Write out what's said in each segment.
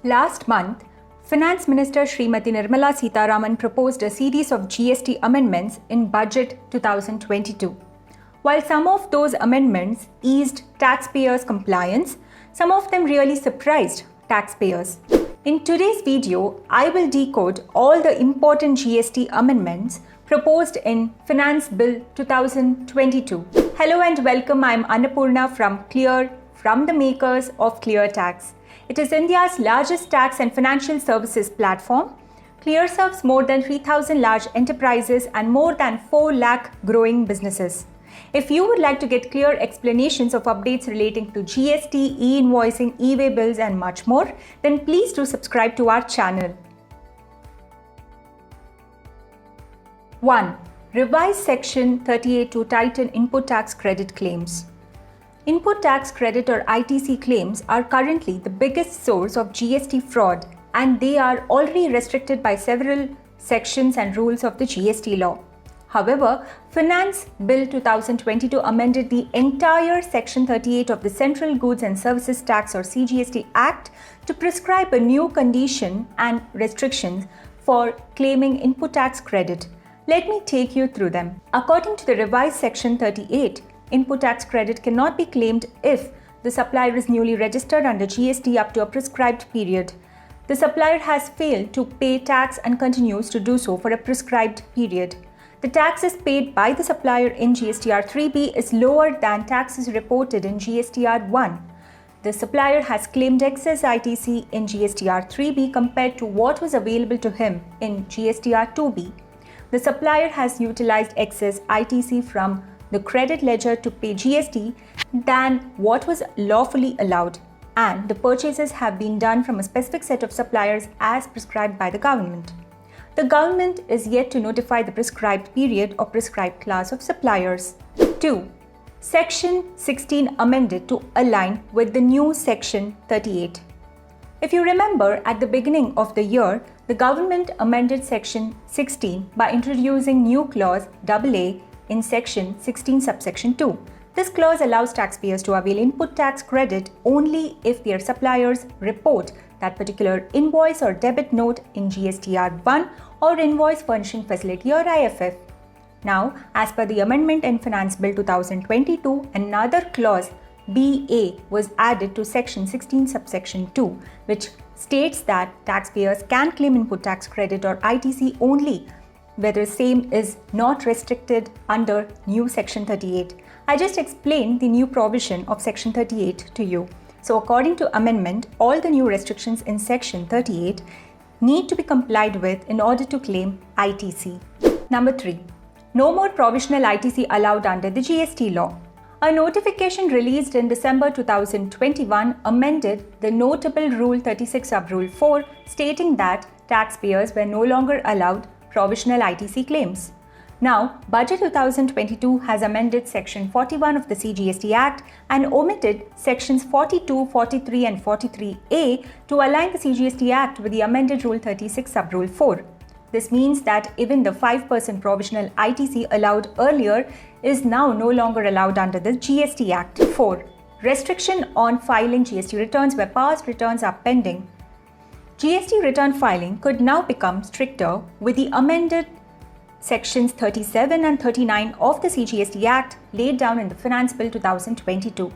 Last month, Finance Minister Srimati Nirmala Sitharaman proposed a series of GST amendments in Budget 2022. While some of those amendments eased taxpayers' compliance, some of them really surprised taxpayers. In today's video, I will decode all the important GST amendments proposed in Finance Bill 2022. Hello and welcome, I am Annapurna from Clear, from the makers of Clear Tax. It is India's largest tax and financial services platform. Clear serves more than 3,000 large enterprises and more than 4 lakh growing businesses. If you would like to get clear explanations of updates relating to GST, e-invoicing, e-way bills and much more, then please do subscribe to our channel. 1. Revise Section 38 to tighten input tax credit claims. Input tax credit or ITC claims are currently the biggest source of GST fraud, and they are already restricted by several sections and rules of the GST law. However, Finance Bill 2022 amended the entire Section 38 of the Central Goods and Services Tax or CGST Act to prescribe a new condition and restrictions for claiming input tax credit. Let me take you through them. According to the revised Section 38, input tax credit cannot be claimed if the supplier is newly registered under GST up to a prescribed period. The supplier has failed to pay tax and continues to do so for a prescribed period. The taxes paid by the supplier in GSTR 3B is lower than taxes reported in GSTR 1. The supplier has claimed excess ITC in GSTR 3B compared to what was available to him in GSTR 2B. The supplier has utilized excess ITC from the credit ledger to pay GST than what was lawfully allowed, and the purchases have been done from a specific set of suppliers as prescribed by the government. The government is yet to notify the prescribed period or prescribed class of suppliers. 2. Section 16 amended to align with the new Section 38. If you remember, at the beginning of the year, the government amended Section 16 by introducing new clause AA in Section 16 subsection 2. This clause allows taxpayers to avail input tax credit only if their suppliers report that particular invoice or debit note in GSTR 1 or Invoice Furnishing Facility or IFF. Now, as per the amendment in Finance Bill 2022, another clause BA was added to Section 16 subsection 2, which states that taxpayers can claim input tax credit or ITC only whether same is not restricted under new Section 38. I just explained the new provision of Section 38 to you. So according to amendment, all the new restrictions in Section 38 need to be complied with in order to claim ITC. Number 3. No more provisional ITC allowed under the GST law. A notification released in December 2021 amended the Notable Rule 36 sub Rule 4, stating that taxpayers were no longer allowed provisional ITC claims. Now, Budget 2022 has amended Section 41 of the CGST Act and omitted Sections 42, 43 and 43A to align the CGST Act with the amended Rule 36 sub Rule 4. This means that even the 5% provisional ITC allowed earlier is now no longer allowed under the GST Act. 4. Restriction on filing GST returns where past returns are pending. GST return filing could now become stricter with the amended Sections 37 and 39 of the CGST Act laid down in the Finance Bill 2022.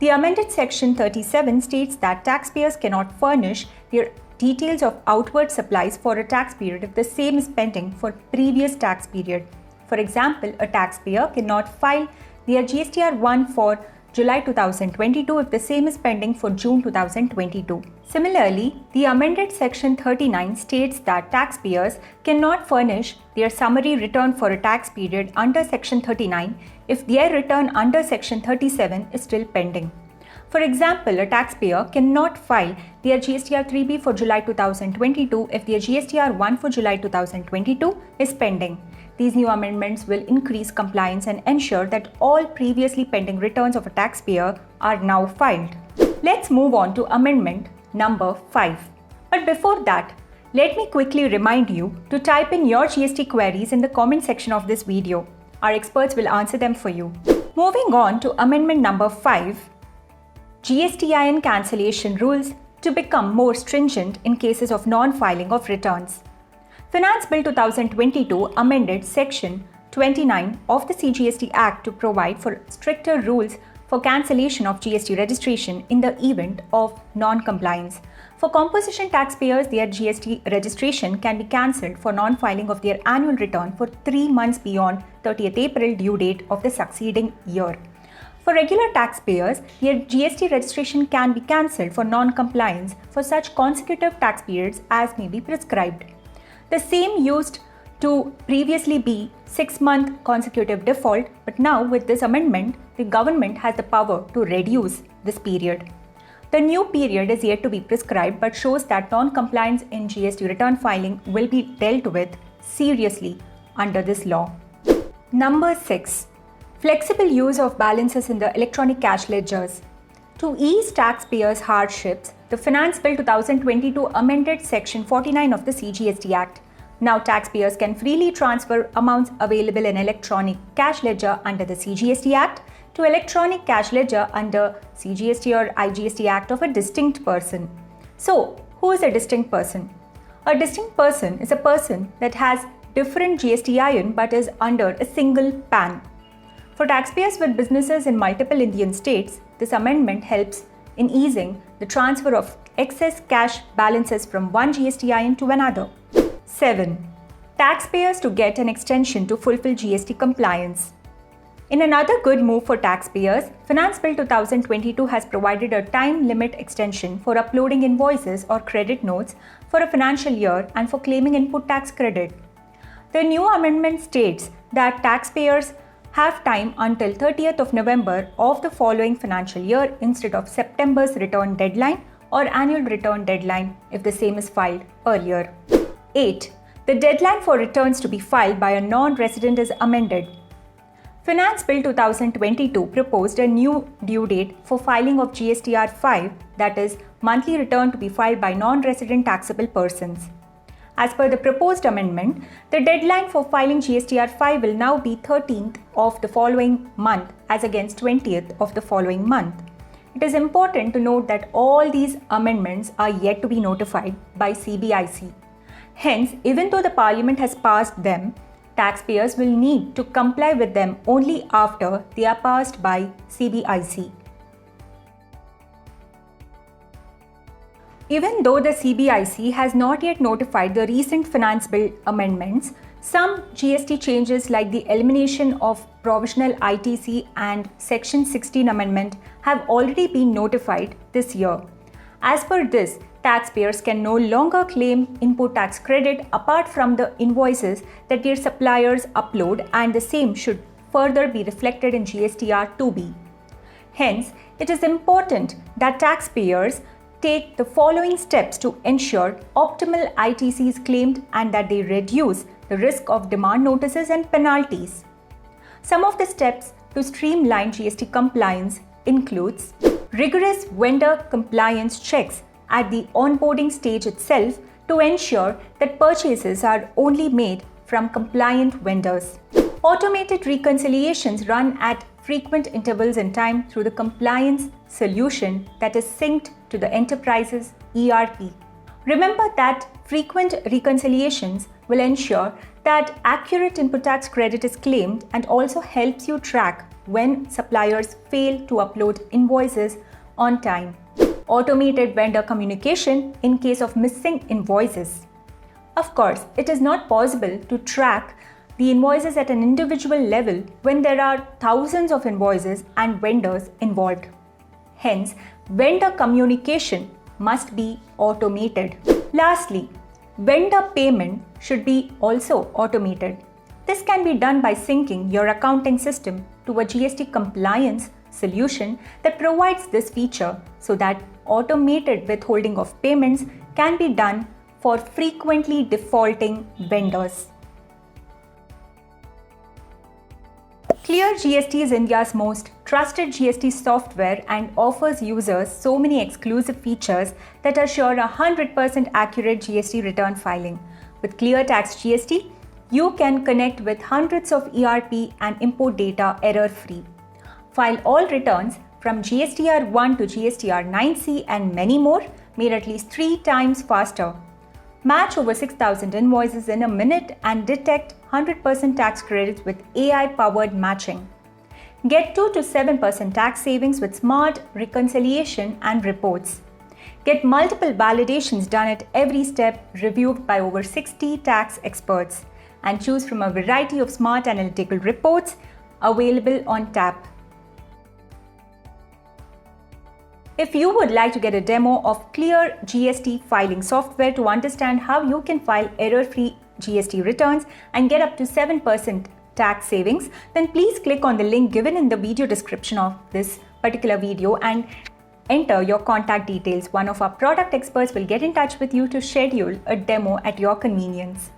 The amended Section 37 states that taxpayers cannot furnish their details of outward supplies for a tax period if the same is pending for previous tax period. For example, a taxpayer cannot file their GSTR 1 for July 2022 if the same is pending for June 2022. Similarly, the amended Section 39 states that taxpayers cannot furnish their summary return for a tax period under Section 39 if their return under Section 37 is still pending. For example, a taxpayer cannot file their GSTR 3B for July 2022 if their GSTR 1 for July 2022 is pending. These new amendments will increase compliance and ensure that all previously pending returns of a taxpayer are now filed. Let's move on to Amendment number 5. But before that, let me quickly remind you to type in your GST queries in the comment section of this video. Our experts will answer them for you. Moving on to Amendment number 5, GSTIN cancellation rules to become more stringent in cases of non-filing of returns. Finance Bill 2022 amended Section 29 of the CGST Act to provide for stricter rules for cancellation of GST registration in the event of non-compliance. For composition taxpayers, their GST registration can be cancelled for non-filing of their annual return for 3 months beyond 30th April due date of the succeeding year. For regular taxpayers, their GST registration can be cancelled for non-compliance for such consecutive tax periods as may be prescribed. The same used to previously be 6-month consecutive default, but now with this amendment, the government has the power to reduce this period. The new period is yet to be prescribed but shows that non-compliance in GST return filing will be dealt with seriously under this law. Number 6. Flexible use of balances in the electronic cash ledgers. To ease taxpayers' hardships, the Finance Bill 2022 amended Section 49 of the CGST Act. Now taxpayers can freely transfer amounts available in electronic cash ledger under the CGST Act to electronic cash ledger under CGST or IGST Act of a distinct person. So, who is a distinct person? A distinct person is a person that has different GSTIN but is under a single PAN. For taxpayers with businesses in multiple Indian states, this amendment helps in easing the transfer of excess cash balances from one GSTIN to another. 7. Taxpayers to get an extension to fulfill GST compliance. In another good move for taxpayers, Finance Bill 2022 has provided a time limit extension for uploading invoices or credit notes for a financial year and for claiming input tax credit. The new amendment states that taxpayers have time until 30th of November of the following financial year instead of September's return deadline or annual return deadline if the same is filed earlier. 8. The deadline for returns to be filed by a non-resident is amended. Finance Bill 2022 proposed a new due date for filing of GSTR 5, that is, monthly return to be filed by non-resident taxable persons. As per the proposed amendment, the deadline for filing GSTR 5 will now be 13th of the following month as against 20th of the following month. It is important to note that all these amendments are yet to be notified by CBIC. Hence, even though the Parliament has passed them, taxpayers will need to comply with them only after they are passed by CBIC. Even though the CBIC has not yet notified the recent Finance Bill amendments, some GST changes like the elimination of provisional ITC and Section 16 amendment have already been notified this year. As per this, taxpayers can no longer claim input tax credit apart from the invoices that their suppliers upload, and the same should further be reflected in GSTR 2B. Hence, it is important that taxpayers take the following steps to ensure optimal ITC is claimed and that they reduce the risk of demand notices and penalties. Some of the steps to streamline GST compliance includes rigorous vendor compliance checks at the onboarding stage itself to ensure that purchases are only made from compliant vendors. Automated reconciliations run at frequent intervals in time through the compliance solution that is synced to the enterprise's ERP. Remember that frequent reconciliations will ensure that accurate input tax credit is claimed and also helps you track when suppliers fail to upload invoices on time. Automated vendor communication in case of missing invoices. Of course, it is not possible to track the invoices at an individual level when there are thousands of invoices and vendors involved. Hence, vendor communication must be automated. Lastly, vendor payment should be also automated. This can be done by syncing your accounting system to a GST compliance solution that provides this feature so that automated withholding of payments can be done for frequently defaulting vendors. Clear GST is India's most trusted GST software and offers users so many exclusive features that assure 100% accurate GST return filing. With Clear Tax GST, you can connect with hundreds of ERP and import data error-free. File all returns from GSTR 1 to GSTR 9C and many more made at least 3 times faster. Match over 6,000 invoices in a minute and detect 100% tax credits with AI-powered matching. Get 2 to 7% tax savings with smart reconciliation and reports. Get multiple validations done at every step, reviewed by over 60 tax experts, and choose from a variety of smart analytical reports available on tap. If you would like to get a demo of Clear GST filing software to understand how you can file error-free GST returns and get up to 7% tax savings, then please click on the link given in the video description of this particular video and enter your contact details. One of our product experts will get in touch with you to schedule a demo at your convenience.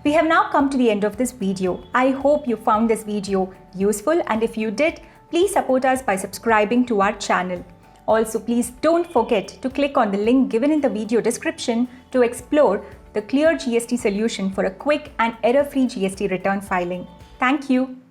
We have now come to the end of this video. I hope you found this video useful, and if you did, please support us by subscribing to our channel. Also, please don't forget to click on the link given in the video description to explore the Clear GST solution for a quick and error-free GST return filing. Thank you.